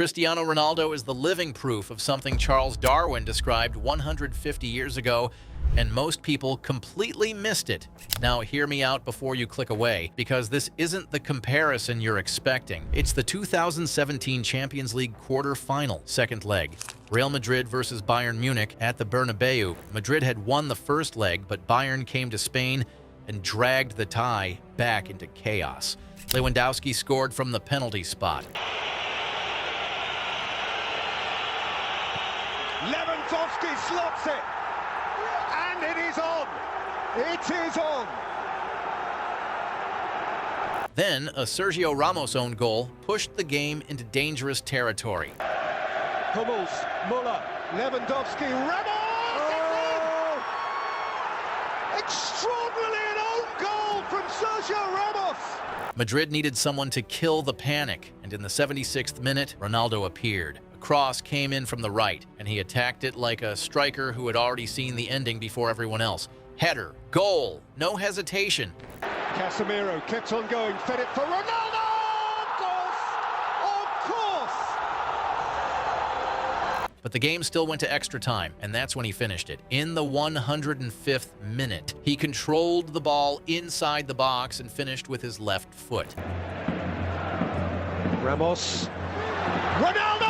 Cristiano Ronaldo is the living proof of something Charles Darwin described 150 years ago, and most people completely missed it. Now hear me out before you click away, because this isn't the comparison you're expecting. It's the 2017 Champions League quarter-final, second leg. Real Madrid versus Bayern Munich at the Bernabeu. Madrid had won the first leg, but Bayern came to Spain and dragged the tie back into chaos. Lewandowski scored from the penalty spot. Lewandowski slots it, and it is on. It is on. Then, a Sergio Ramos own goal pushed the game into dangerous territory. Hummels, Müller, Lewandowski, Ramos! Oh! Extraordinarily an own goal from Sergio Ramos! Madrid needed someone to kill the panic, and in the 76th minute, Ronaldo appeared. A cross came in from the right, and he attacked it like a striker who had already seen the ending before everyone else. Header, goal, no hesitation. Casemiro kept on going, fed it for Ronaldo! Of course! Of course! But the game still went to extra time, and that's when he finished it. In the 105th minute, he controlled the ball inside the box and finished with his left foot. Ramos. Ronaldo!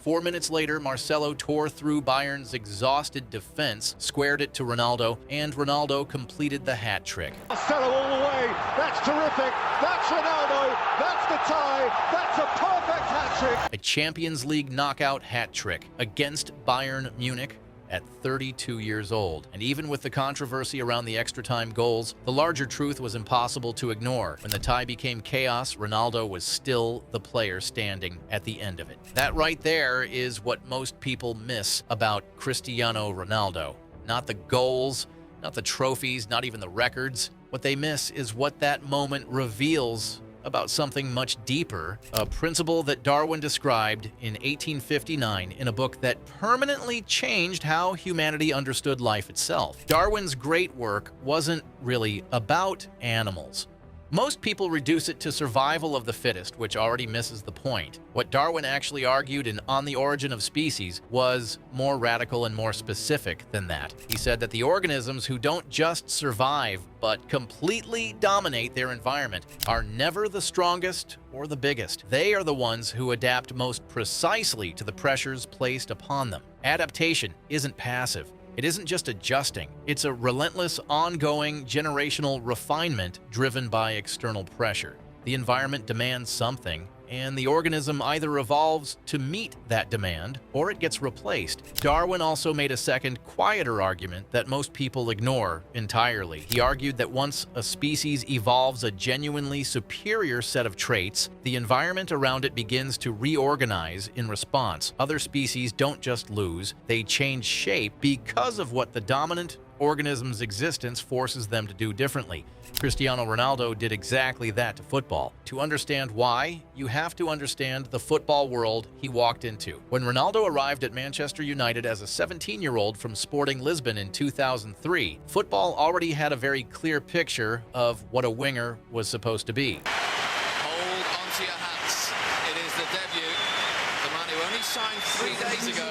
4 minutes later, Marcelo tore through Bayern's exhausted defense, squared it to Ronaldo, and Ronaldo completed the hat trick. Marcelo all the way. That's terrific. That's Ronaldo. That's the tie. That's a perfect hat trick. A Champions League knockout hat trick against Bayern Munich at 32 years old. And even with the controversy around the extra time goals, the larger truth was impossible to ignore. When the tie became chaos, Ronaldo was still the player standing at the end of it. That right there is what most people miss about Cristiano Ronaldo. Not the goals, not the trophies, not even the records. What they miss is what that moment reveals about something much deeper, a principle that Darwin described in 1859 in a book that permanently changed how humanity understood life itself. Darwin's great work wasn't really about animals. Most people reduce it to survival of the fittest, which already misses the point. What Darwin actually argued in On the Origin of Species was more radical and more specific than that. He said that the organisms who don't just survive, but completely dominate their environment are never the strongest or the biggest. They are the ones who adapt most precisely to the pressures placed upon them. Adaptation isn't passive. It isn't just adjusting. It's a relentless, ongoing, generational refinement driven by external pressure. The environment demands something, and the organism either evolves to meet that demand or it gets replaced. Darwin also made a second, quieter argument that most people ignore entirely. He argued that once a species evolves a genuinely superior set of traits, the environment around it begins to reorganize in response. Other species don't just lose, they change shape because of what the dominant organism's existence forces them to do differently. Cristiano Ronaldo did exactly that to football. To understand why, you have to understand the football world he walked into. When Ronaldo arrived at Manchester United as a 17-year-old from Sporting Lisbon in 2003, football already had a very clear picture of what a winger was supposed to be. Hold onto your hats. It is the debut. The man who only signed 3 days ago.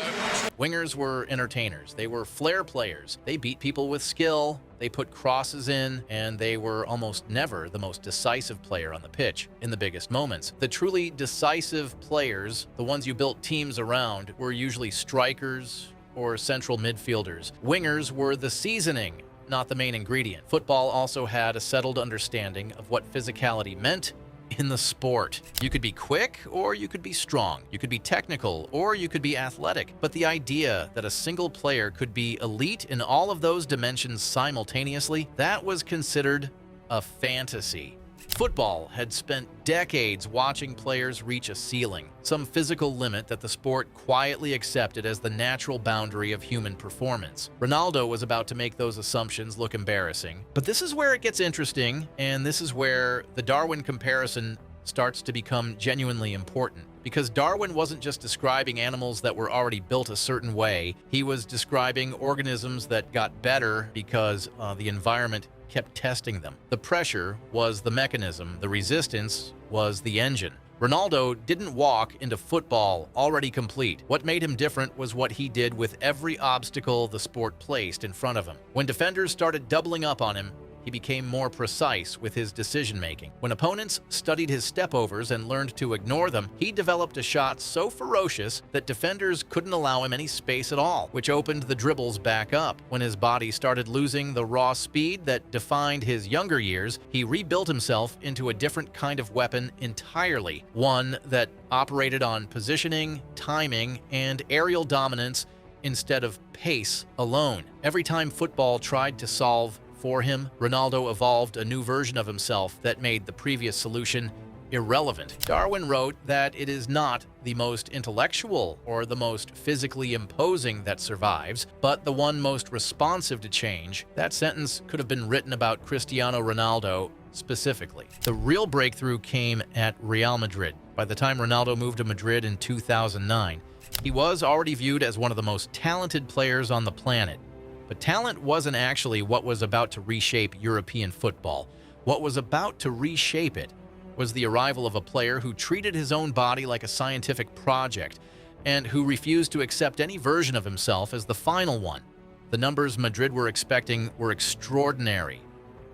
Wingers were entertainers. They were flair players. They beat people with skill, they put crosses in, and they were almost never the most decisive player on the pitch in the biggest moments. The truly decisive players, the ones you built teams around, were usually strikers or central midfielders. Wingers were the seasoning, not the main ingredient. Football also had a settled understanding of what physicality meant in the sport. You could be quick or you could be strong. You could be technical or you could be athletic. But the idea that a single player could be elite in all of those dimensions simultaneously, that was considered a fantasy. Football had spent decades watching players reach a ceiling, some physical limit that the sport quietly accepted as the natural boundary of human performance. Ronaldo was about to make those assumptions look embarrassing. But this is where it gets interesting, and this is where the Darwin comparison starts to become genuinely important. Because Darwin wasn't just describing animals that were already built a certain way, he was describing organisms that got better because the environment kept testing them. The pressure was the mechanism, the resistance was the engine. Ronaldo didn't walk into football already complete. What made him different was what he did with every obstacle the sport placed in front of him. When defenders started doubling up on him, he became more precise with his decision-making. When opponents studied his stepovers and learned to ignore them, he developed a shot so ferocious that defenders couldn't allow him any space at all, which opened the dribbles back up. When his body started losing the raw speed that defined his younger years, he rebuilt himself into a different kind of weapon entirely, one that operated on positioning, timing, and aerial dominance instead of pace alone. Every time football tried to solve for him, Ronaldo evolved a new version of himself that made the previous solution irrelevant. Darwin wrote that it is not the most intellectual or the most physically imposing that survives, but the one most responsive to change. That sentence could have been written about Cristiano Ronaldo specifically. The real breakthrough came at Real Madrid. By the time Ronaldo moved to Madrid in 2009, he was already viewed as one of the most talented players on the planet. But talent wasn't actually what was about to reshape European football. What was about to reshape it was the arrival of a player who treated his own body like a scientific project and who refused to accept any version of himself as the final one. The numbers Madrid were expecting were extraordinary.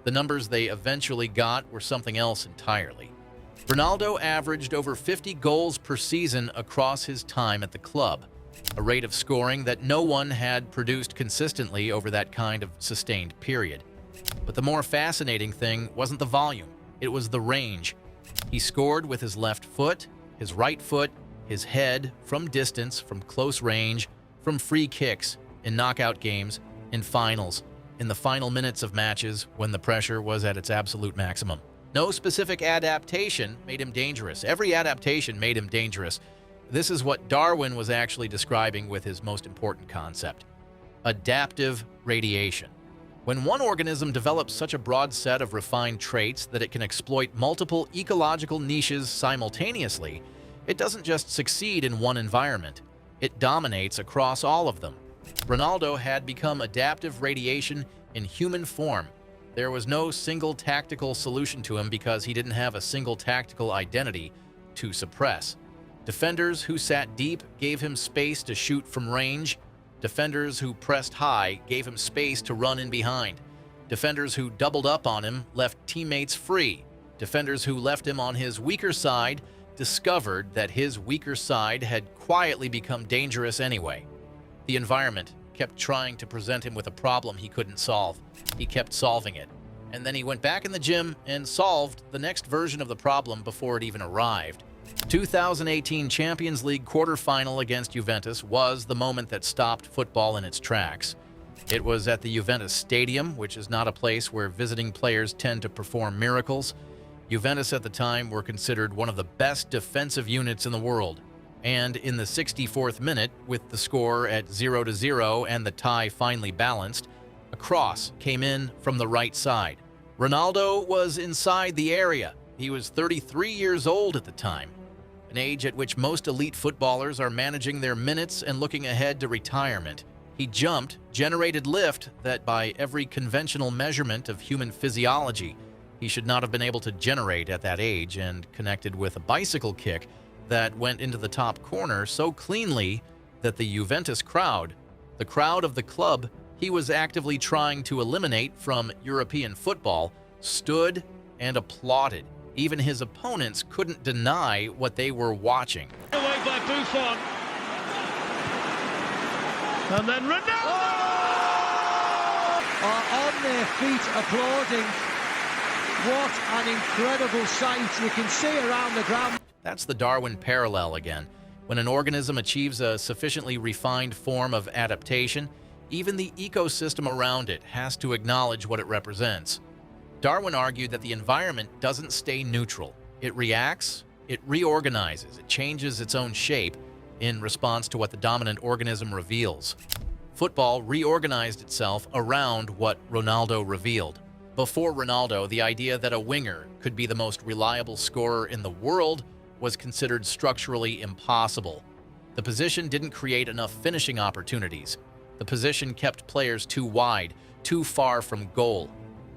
The numbers they eventually got were something else entirely. Ronaldo averaged over 50 goals per season across his time at the club, a rate of scoring that no one had produced consistently over that kind of sustained period. But the more fascinating thing wasn't the volume, it was the range. He scored with his left foot, his right foot, his head, from distance, from close range, from free kicks, in knockout games, in finals, in the final minutes of matches when the pressure was at its absolute maximum. No specific adaptation made him dangerous. Every adaptation made him dangerous. This is what Darwin was actually describing with his most important concept: adaptive radiation. When one organism develops such a broad set of refined traits that it can exploit multiple ecological niches simultaneously, it doesn't just succeed in one environment, it dominates across all of them. Ronaldo had become adaptive radiation in human form. There was no single tactical solution to him because he didn't have a single tactical identity to suppress. Defenders who sat deep gave him space to shoot from range. Defenders who pressed high gave him space to run in behind. Defenders who doubled up on him left teammates free. Defenders who left him on his weaker side discovered that his weaker side had quietly become dangerous anyway. The environment kept trying to present him with a problem he couldn't solve. He kept solving it. And then he went back in the gym and solved the next version of the problem before it even arrived. 2018 Champions League quarterfinal against Juventus was the moment that stopped football in its tracks. It was at the Juventus Stadium, which is not a place where visiting players tend to perform miracles. Juventus at the time were considered one of the best defensive units in the world. And in the 64th minute, with the score at 0-0 and the tie finally balanced, a cross came in from the right side. Ronaldo was inside the area. He was 33 years old at the time, an age at which most elite footballers are managing their minutes and looking ahead to retirement. He jumped, generated lift that by every conventional measurement of human physiology, he should not have been able to generate at that age, and connected with a bicycle kick that went into the top corner so cleanly that the Juventus crowd, the crowd of the club he was actively trying to eliminate from European football, stood and applauded. Even his opponents couldn't deny what they were watching. Away by Buffon. And then Ronaldo! Are on their feet applauding. What an incredible sight. You can see around the ground. That's the Darwin parallel again. When an organism achieves a sufficiently refined form of adaptation, even the ecosystem around it has to acknowledge what it represents. Darwin argued that the environment doesn't stay neutral. It reacts, it reorganizes, it changes its own shape in response to what the dominant organism reveals. Football reorganized itself around what Ronaldo revealed. Before Ronaldo, the idea that a winger could be the most reliable scorer in the world was considered structurally impossible. The position didn't create enough finishing opportunities. The position kept players too wide, too far from goal.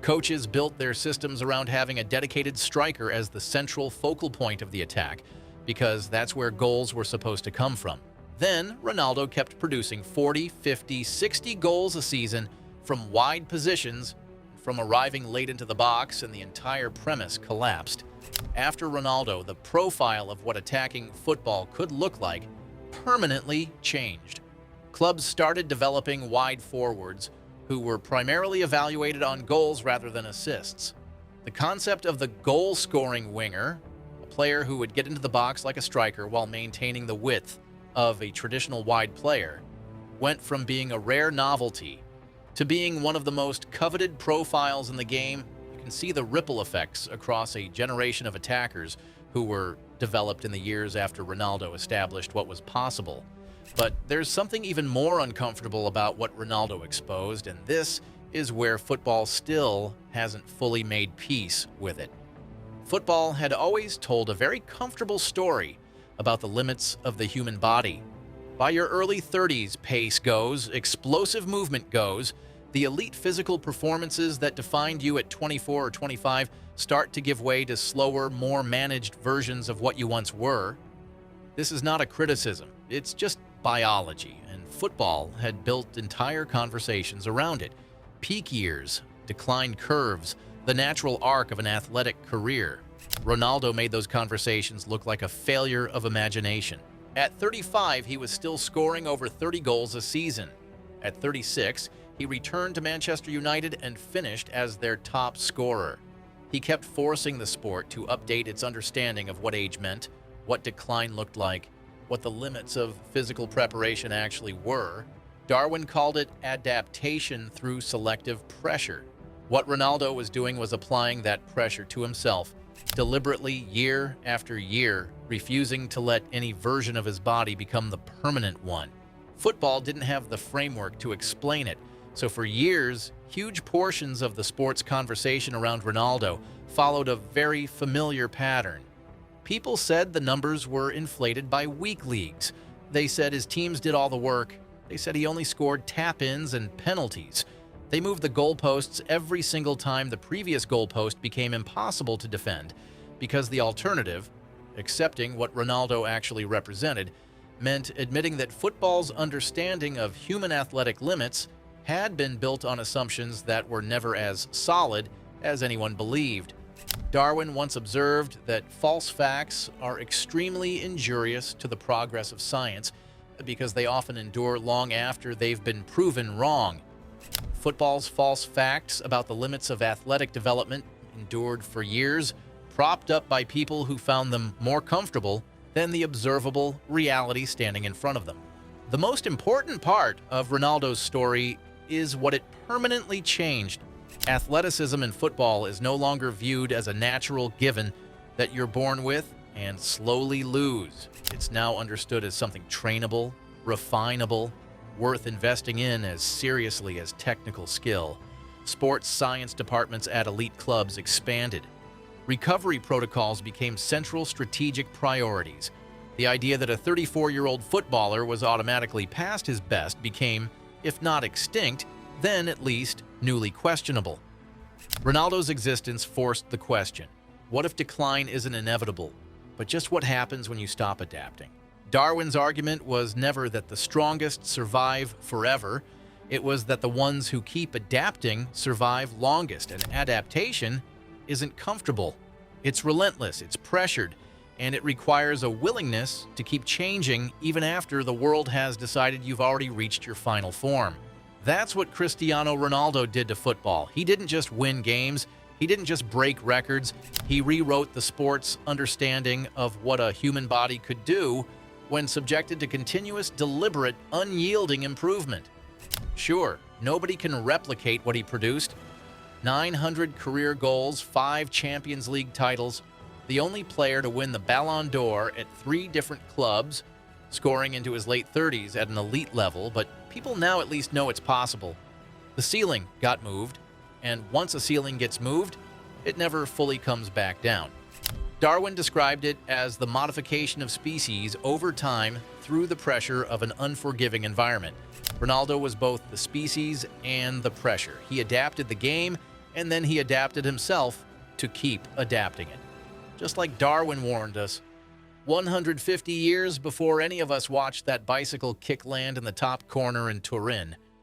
Coaches built their systems around having a dedicated striker as the central focal point of the attack, because that's where goals were supposed to come from. Then, Ronaldo kept producing 40, 50, 60 goals a season from wide positions, from arriving late into the box, and the entire premise collapsed. After Ronaldo, the profile of what attacking football could look like permanently changed. Clubs started developing wide forwards who were primarily evaluated on goals rather than assists. The concept of the goal-scoring winger, a player who would get into the box like a striker while maintaining the width of a traditional wide player, went from being a rare novelty to being one of the most coveted profiles in the game. You can see the ripple effects across a generation of attackers who were developed in the years after Ronaldo established what was possible. But there's something even more uncomfortable about what Ronaldo exposed, and this is where football still hasn't fully made peace with it. Football had always told a very comfortable story about the limits of the human body. By your early 30s, pace goes, explosive movement goes, the elite physical performances that defined you at 24 or 25 start to give way to slower, more managed versions of what you once were. This is not a criticism, it's just biology, and football had built entire conversations around it. Peak years, declined curves, the natural arc of an athletic career. Ronaldo made those conversations look like a failure of imagination. At 35, he was still scoring over 30 goals a season. At 36, he returned to Manchester United and finished as their top scorer. He kept forcing the sport to update its understanding of what age meant, what decline looked like, what the limits of physical preparation actually were. Darwin called it adaptation through selective pressure. What Ronaldo was doing was applying that pressure to himself, deliberately year after year, refusing to let any version of his body become the permanent one. Football didn't have the framework to explain it, so for years, huge portions of the sports conversation around Ronaldo followed a very familiar pattern. People said the numbers were inflated by weak leagues. They said his teams did all the work. They said he only scored tap-ins and penalties. They moved the goalposts every single time the previous goalpost became impossible to defend, because the alternative, accepting what Ronaldo actually represented, meant admitting that football's understanding of human athletic limits had been built on assumptions that were never as solid as anyone believed. Darwin once observed that false facts are extremely injurious to the progress of science because they often endure long after they've been proven wrong. Football's false facts about the limits of athletic development endured for years, propped up by people who found them more comfortable than the observable reality standing in front of them. The most important part of Ronaldo's story is what it permanently changed. Athleticism in football is no longer viewed as a natural given that you're born with and slowly lose. It's now understood as something trainable, refinable, worth investing in as seriously as technical skill. Sports science departments at elite clubs expanded. Recovery protocols became central strategic priorities. The idea that a 34-year-old footballer was automatically past his best became, if not extinct, then at least newly questionable. Ronaldo's existence forced the question, what if decline isn't inevitable, but just what happens when you stop adapting? Darwin's argument was never that the strongest survive forever. It was that the ones who keep adapting survive longest, and adaptation isn't comfortable. It's relentless, it's pressured, and it requires a willingness to keep changing even after the world has decided you've already reached your final form. That's what Cristiano Ronaldo did to football. He didn't just win games, he didn't just break records, he rewrote the sport's understanding of what a human body could do when subjected to continuous, deliberate, unyielding improvement. Sure, nobody can replicate what he produced. 900 career goals, 5 Champions League titles, the only player to win the Ballon d'Or at 3 different clubs, scoring into his late 30s at an elite level, but people now at least know it's possible. The ceiling got moved, and once a ceiling gets moved, it never fully comes back down. Darwin described it as the modification of species over time through the pressure of an unforgiving environment. Ronaldo was both the species and the pressure. He adapted the game, and then he adapted himself to keep adapting it. Just like Darwin warned us, 150 years before any of us watched that bicycle kick land in the top corner in Turin,